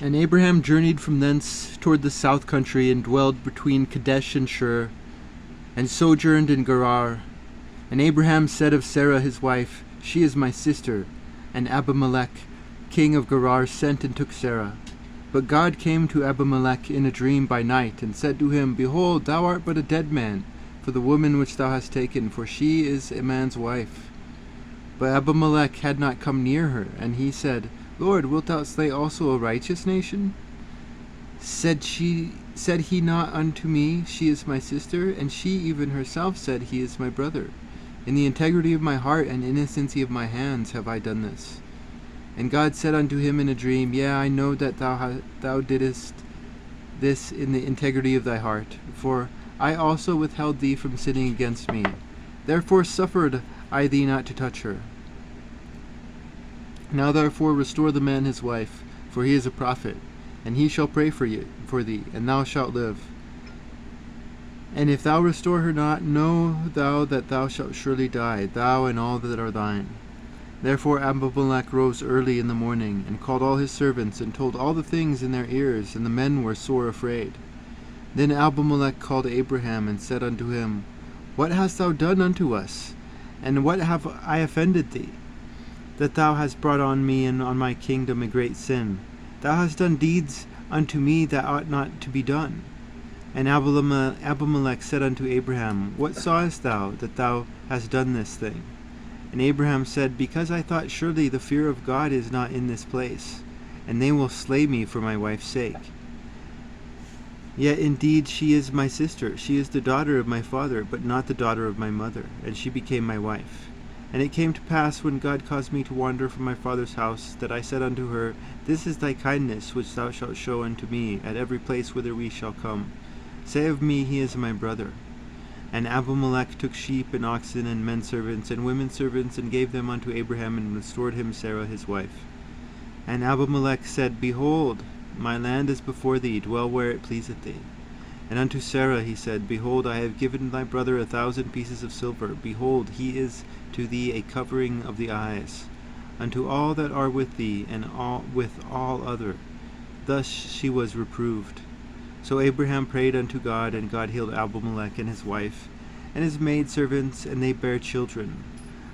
And Abraham journeyed from thence toward the south country, and dwelled between Kadesh and Shur, and sojourned in Gerar. And Abraham said of Sarah his wife, She is my sister. And Abimelech, king of Gerar, sent and took Sarah. But God came to Abimelech in a dream by night, and said to him, Behold, thou art but a dead man, for the woman which thou hast taken, for she is a man's wife. But Abimelech had not come near her, and he said, Lord, wilt thou slay also a righteous nation? Said he not unto me, She is my sister? And she even herself said, He is my brother. In the integrity of my heart and innocency of my hands have I done this. And God said unto him in a dream, Yea, I know that thou didst this in the integrity of thy heart, for I also withheld thee from sinning against me. Therefore suffered I thee not to touch her. Now therefore restore the man his wife, for he is a prophet, and he shall pray for thee, and thou shalt live. And if thou restore her not, know thou that thou shalt surely die, thou and all that are thine. Therefore Abimelech rose early in the morning, and called all his servants, and told all the things in their ears, and the men were sore afraid. Then Abimelech called Abraham, and said unto him, What hast thou done unto us? And what have I offended thee, that thou hast brought on me and on my kingdom a great sin? Thou hast done deeds unto me that ought not to be done. And Abimelech said unto Abraham, What sawest thou that thou hast done this thing? And Abraham said, Because I thought surely the fear of God is not in this place, and they will slay me for my wife's sake. Yet indeed she is my sister, she is the daughter of my father, but not the daughter of my mother, and she became my wife. And it came to pass, when God caused me to wander from my father's house, that I said unto her, This is thy kindness which thou shalt show unto me at every place whither we shall come. Say of me, He is my brother. And Abimelech took sheep and oxen and men servants and women servants, and gave them unto Abraham, and restored him Sarah his wife. And Abimelech said, Behold, my land is before thee, dwell where it pleaseth thee. And unto Sarah he said, Behold, I have given thy brother 1,000 pieces of silver. Behold, he is to thee a covering of the eyes, unto all that are with thee, and with all other. Thus she was reproved. So Abraham prayed unto God, and God healed Abimelech and his wife, and his maidservants, and they bare children.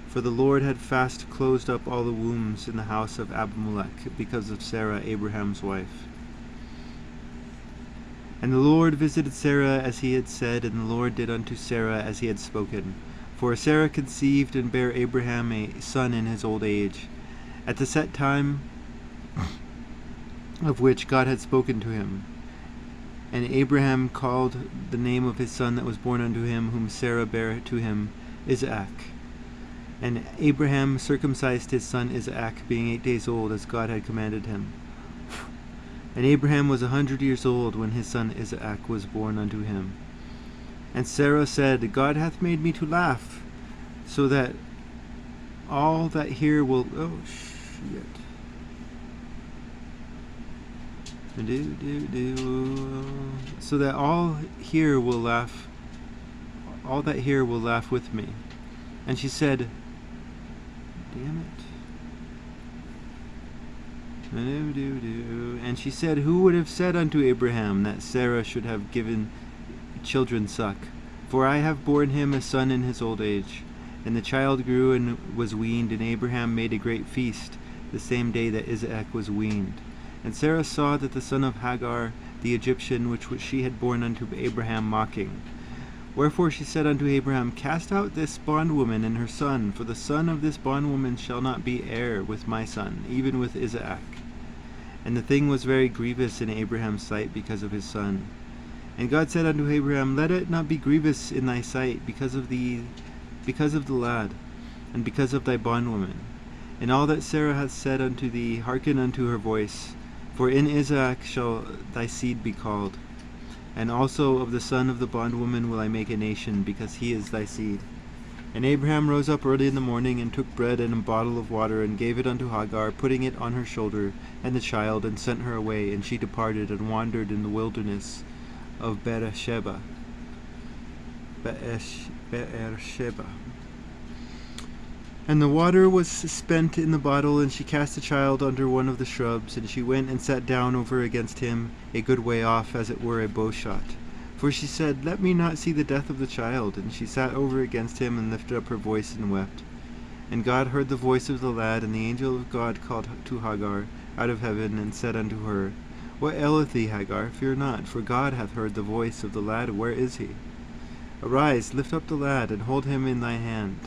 For the Lord had fast closed up all the wombs in the house of Abimelech, because of Sarah Abraham's wife. And the Lord visited Sarah as he had said, and the Lord did unto Sarah as he had spoken. For Sarah conceived and bare Abraham a son in his old age, at the set time of which God had spoken to him. And Abraham called the name of his son that was born unto him, whom Sarah bare to him, Isaac. And Abraham circumcised his son Isaac, being 8 days old, as God had commanded him. And Abraham was 100 years old when his son Isaac was born unto him. And Sarah said, God hath made me to laugh, so that all that hear will... So that all here will laugh, all that hear will laugh with me. And she said, damn it. And she said, Who would have said unto Abraham that Sarah should have given children suck? For I have borne him a son in his old age. And the child grew and was weaned, and Abraham made a great feast the same day that Isaac was weaned. And Sarah saw that the son of Hagar the Egyptian, which she had borne unto Abraham, mocking. Wherefore she said unto Abraham, Cast out this bondwoman and her son, for the son of this bondwoman shall not be heir with my son, even with Isaac. And the thing was very grievous in Abraham's sight because of his son. And God said unto Abraham, Let it not be grievous in thy sight because of the lad, and because of thy bondwoman. And all that Sarah hath said unto thee, hearken unto her voice. For in Isaac shall thy seed be called. And also of the son of the bondwoman will I make a nation, because he is thy seed. And Abraham rose up early in the morning, and took bread and a bottle of water, and gave it unto Hagar, putting it on her shoulder, and the child, and sent her away. And she departed, and wandered in the wilderness of Beersheba. And the water was spent in the bottle, and she cast the child under one of the shrubs, and she went and sat down over against him, a good way off, as it were a bowshot. For she said, Let me not see the death of the child. And she sat over against him, and lifted up her voice, and wept. And God heard the voice of the lad, and the angel of God called to Hagar out of heaven, and said unto her, What aileth thee, Hagar? Fear not, for God hath heard the voice of the lad. Where is he? Arise, lift up the lad, and hold him in thy hand,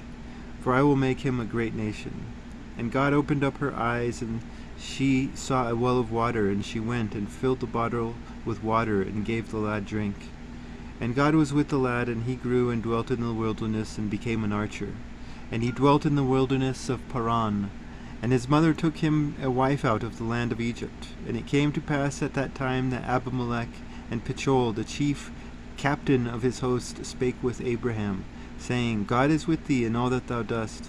for I will make him a great nation. And God opened up her eyes, and she saw a well of water, and she went and filled the bottle with water, and gave the lad drink. And God was with the lad, and he grew and dwelt in the wilderness, and became an archer. And he dwelt in the wilderness of Paran. And his mother took him a wife out of the land of Egypt. And it came to pass at that time that Abimelech and Pichol, the chief captain of his host, spake with Abraham, saying, God is with thee in all that thou dost.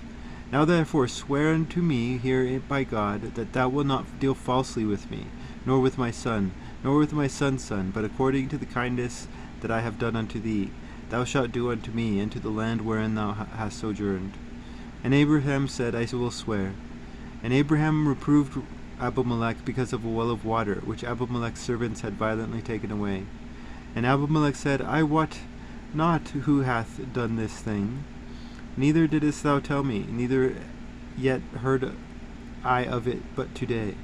Now therefore swear unto me here by God, that thou wilt not deal falsely with me, nor with my son, nor with my son's son, but according to the kindness that I have done unto thee, thou shalt do unto me, and to the land wherein thou hast sojourned. And Abraham said, I will swear. And Abraham reproved Abimelech because of a well of water, which Abimelech's servants had violently taken away. And Abimelech said, I wot not who hath done this thing, neither didst thou tell me, neither yet heard I of it but today.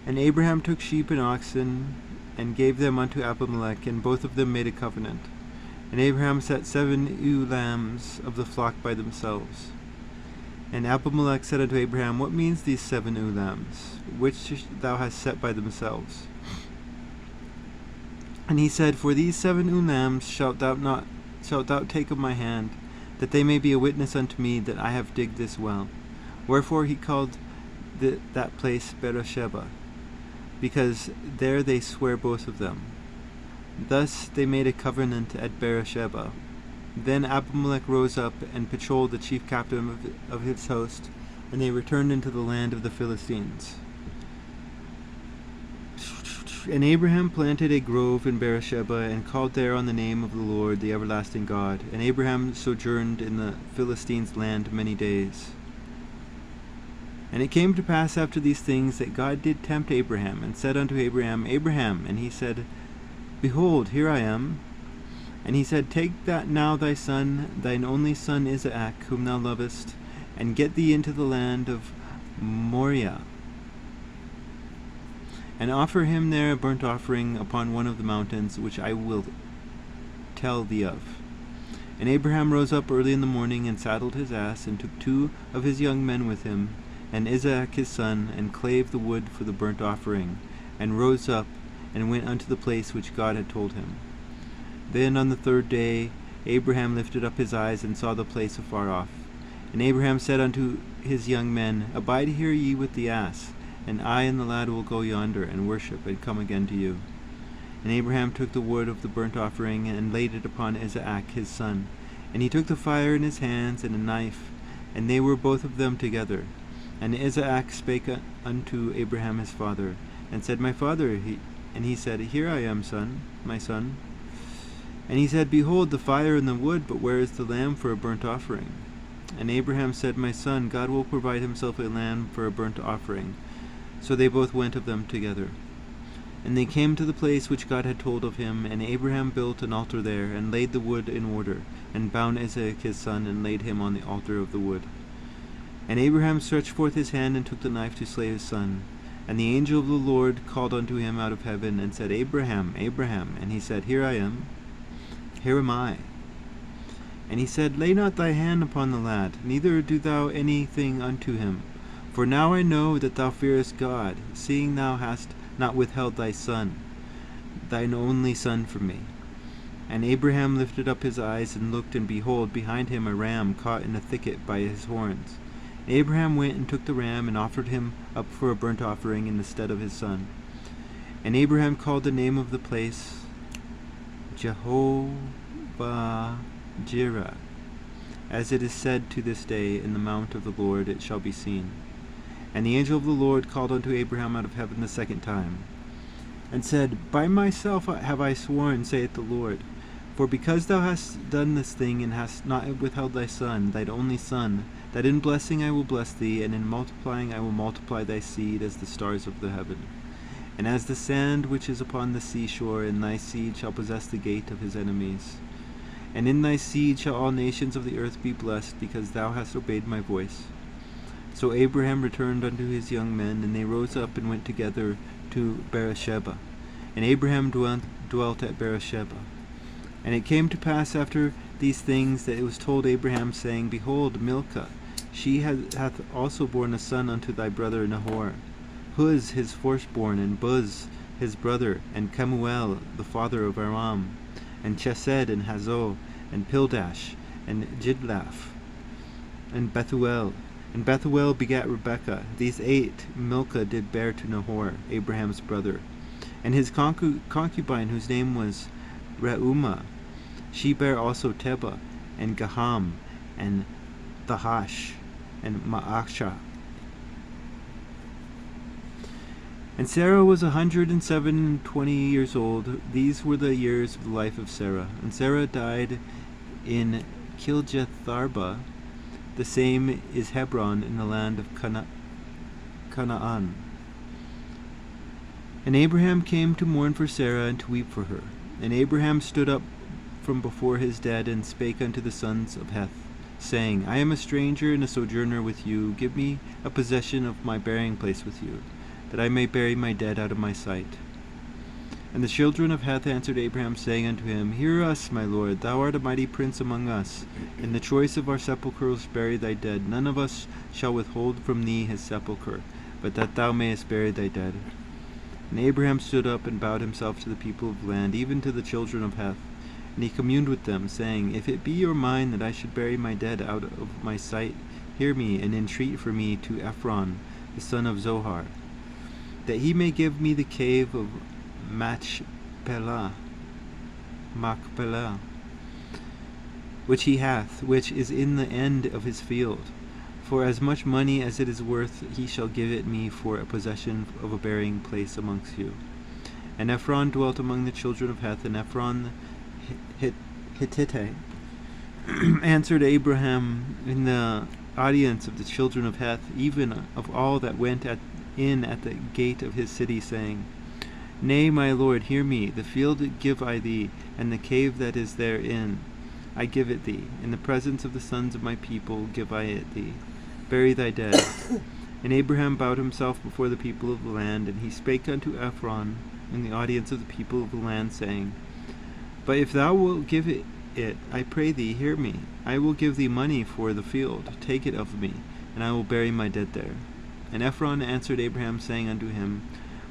And Abraham took sheep and oxen, and gave them unto Abimelech, and both of them made a covenant. And Abraham set 7 ewe lambs of the flock by themselves. And Abimelech said unto Abraham, What means these 7 ewe lambs, which thou hast set by themselves? And he said, For these 7 ewe lambs shalt thou take of my hand, that they may be a witness unto me that I have digged this well. Wherefore he called that place Beersheba, because there they swear both of them. Thus they made a covenant at Beersheba. Then Abimelech rose up, and Pichol, the chief captain of his host, and they returned into the land of the Philistines. And Abraham planted a grove in Beersheba, and called there on the name of the Lord, the everlasting God. And Abraham sojourned in the Philistines' land many days. And it came to pass after these things that God did tempt Abraham, and said unto Abraham, Abraham. And he said, Behold, here I am. And he said, Take that now thy son, thine only son Isaac, whom thou lovest, and get thee into the land of Moriah, and offer him there a burnt offering upon one of the mountains, which I will tell thee of. And Abraham rose up early in the morning, and saddled his ass, and took 2 of his young men with him, and Isaac his son, and clave the wood for the burnt offering, and rose up, and went unto the place which God had told him. Then on the 3rd day Abraham lifted up his eyes, and saw the place afar off. And Abraham said unto his young men, Abide here ye with the ass, and I and the lad will go yonder, and worship, and come again to you. And Abraham took the wood of the burnt offering, and laid it upon Isaac his son. And he took the fire in his hands, and a knife, and they were both of them together. And Isaac spake unto Abraham his father, and said, My father. And he said, Here I am, son, my son. And he said, Behold the fire and the wood, but where is the lamb for a burnt offering? And Abraham said, My son, God will provide himself a lamb for a burnt offering. So they both went of them together. And they came to the place which God had told of him, and Abraham built an altar there, and laid the wood in order, and bound Isaac his son, and laid him on the altar of the wood. And Abraham stretched forth his hand, and took the knife to slay his son. And the angel of the Lord called unto him out of heaven, and said, Abraham, Abraham. And he said, Here I am. Here am I. And he said, Lay not thy hand upon the lad, neither do thou anything unto him. For now I know that thou fearest God, seeing thou hast not withheld thy son, thine only son, from me. And Abraham lifted up his eyes, and looked, and behold, behind him a ram caught in a thicket by his horns. And Abraham went and took the ram, and offered him up for a burnt offering in the stead of his son. And Abraham called the name of the place Jehovah-Jireh, as it is said to this day, In the mount of the Lord it shall be seen. And the angel of the Lord called unto Abraham out of heaven the 2nd time, and said, By myself have I sworn, saith the Lord, For because thou hast done this thing, and hast not withheld thy son, thine only son, that in blessing I will bless thee, and in multiplying I will multiply thy seed as the stars of the heaven, and as the sand which is upon the seashore, and thy seed shall possess the gate of his enemies. And in thy seed shall all nations of the earth be blessed, because thou hast obeyed my voice. So Abraham returned unto his young men, and they rose up and went together to Beersheba. And Abraham dwelt at Beersheba. And it came to pass after these things that it was told Abraham, saying, Behold, Milcah, she hath also borne a son unto thy brother Nahor, Huz his firstborn, and Buz his brother, and Kemuel the father of Aram, and Chesed, and Hazo, and Pildash, and Jidlaph, and Bethuel. And Bethuel begat Rebekah. These 8 Milcah did bear to Nahor, Abraham's brother. And his concubine, whose name was Reumah, she bare also Teba, and Gaham, and Thahash, and Maachah. And Sarah was 127 years old. These were the years of the life of Sarah. And Sarah died in Kirjatharba. The same is Hebron in the land of Canaan. And Abraham came to mourn for Sarah, and to weep for her. And Abraham stood up from before his dead, and spake unto the sons of Heth, saying, I am a stranger and a sojourner with you. Give me a possession of my burying place with you, that I may bury my dead out of my sight. And the children of Heth answered Abraham, saying unto him, Hear us, my lord, thou art a mighty prince among us. In the choice of our sepulchres bury thy dead. None of us shall withhold from thee his sepulchre, but that thou mayest bury thy dead. And Abraham stood up and bowed himself to the people of the land, even to the children of Heth. And he communed with them, saying, If it be your mind that I should bury my dead out of my sight, hear me, and entreat for me to Ephron, the son of Zohar, that he may give me the cave of Machpelah, which he hath, which is in the end of his field. For as much money as it is worth, he shall give it me for a possession of a burying place amongst you. And Ephron dwelt among the children of Heth, and Ephron Hittite answered Abraham in the audience of the children of Heth, even of all that went in at the gate of his city, saying, Nay, my lord, hear me. The field give I thee, and the cave that is therein I give it thee. In the presence of the sons of my people give I it thee. Bury thy dead. And Abraham bowed himself before the people of the land, and he spake unto Ephron in the audience of the people of the land, saying, But if thou wilt give it, I pray thee, hear me. I will give thee money for the field. Take it of me, and I will bury my dead there. And Ephron answered Abraham, saying unto him,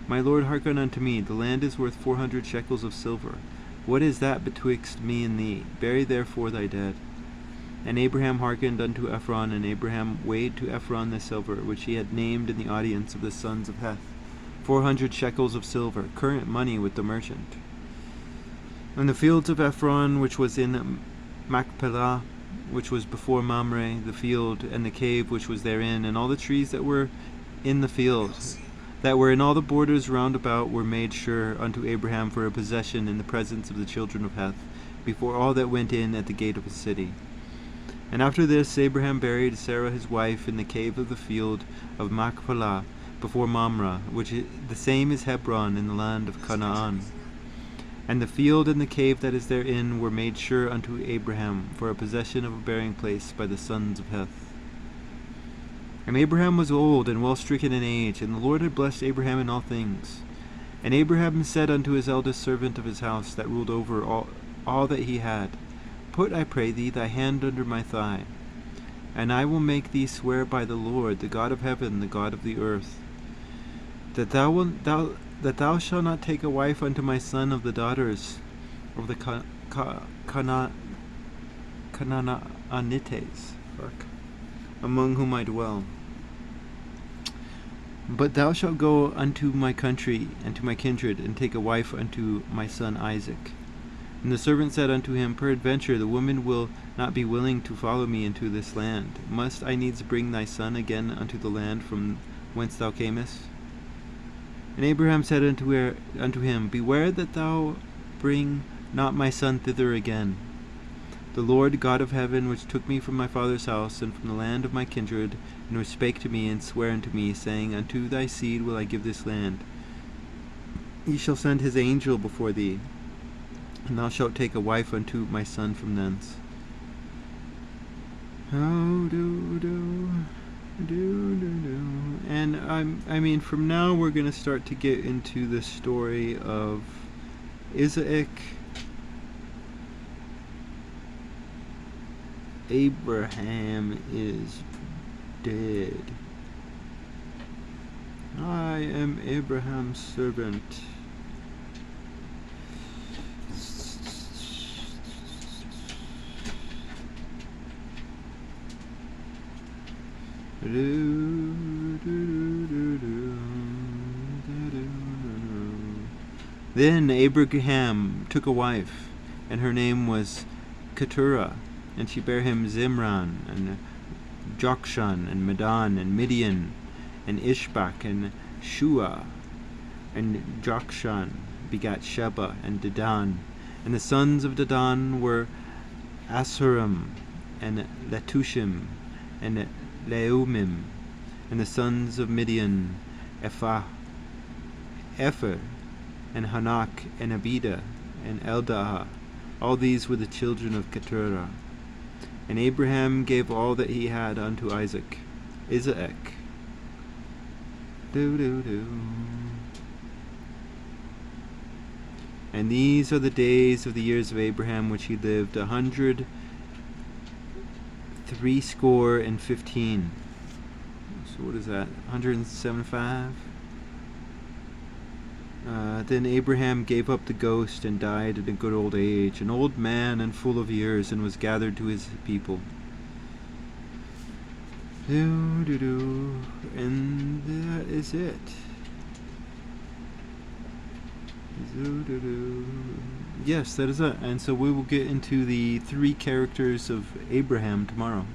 My lord, hearken unto me. The land is worth 400 shekels of silver. What is that betwixt me and thee? Bury therefore thy dead. And Abraham hearkened unto Ephron, and Abraham weighed to Ephron the silver, which he had named in the audience of the sons of Heth, 400 shekels of silver, current money with the merchant. And the fields of Ephron, which was in Machpelah, which was before Mamre, the field, and the cave which was therein, and all the trees that were in the field, that were in all the borders round about, were made sure unto Abraham for a possession in the presence of the children of Heth, before all that went in at the gate of the city. And after this Abraham buried Sarah his wife in the cave of the field of Machpelah, before Mamre, which the same is Hebron in the land of Canaan. And the field and the cave that is therein were made sure unto Abraham for a possession of a burying place by the sons of Heth. And Abraham was old and well stricken in age, and the Lord had blessed Abraham in all things. And Abraham said unto his eldest servant of his house, that ruled over all that he had, Put, I pray thee, thy hand under my thigh, and I will make thee swear by the Lord, the God of heaven, the God of the earth, that thou shalt not take a wife unto my son of the daughters of the Canaanites, among whom I dwell. But thou shalt go unto my country and to my kindred, and take a wife unto my son Isaac. And the servant said unto him, Peradventure the woman will not be willing to follow me into this land. Must I needs bring thy son again unto the land from whence thou camest? And Abraham said unto him, Beware that thou bring not my son thither again. The Lord God of heaven, which took me from my father's house, and from the land of my kindred, and which spake to me, and sware unto me, saying, Unto thy seed will I give this land. He shall send his angel before thee, and thou shalt take a wife unto my son from thence. And I mean, from now we're going to start to get into the story of Isaac, Abraham is dead. I am Abraham's servant. Then Abraham took a wife, and her name was Keturah, and she bare him Zimran, and Jokshan, and Medan, and Midian, and Ishbak, and Shua. And Jokshan begat Sheba, and Dedan. And the sons of Dedan were Asuram, and Letushim, and Leumim. And the sons of Midian, Epher, and Hanak, and Abida, and Eldah. All these were the children of Keturah. And Abraham gave all that he had unto Isaac. And these are the days of the years of Abraham which he lived, 180. So what is that? 175? Then Abraham gave up the ghost and died at a good old age, an old man and full of years, and was gathered to his people. And that is it. Yes, that is it. And so we will get into the 3 characters of Abraham tomorrow.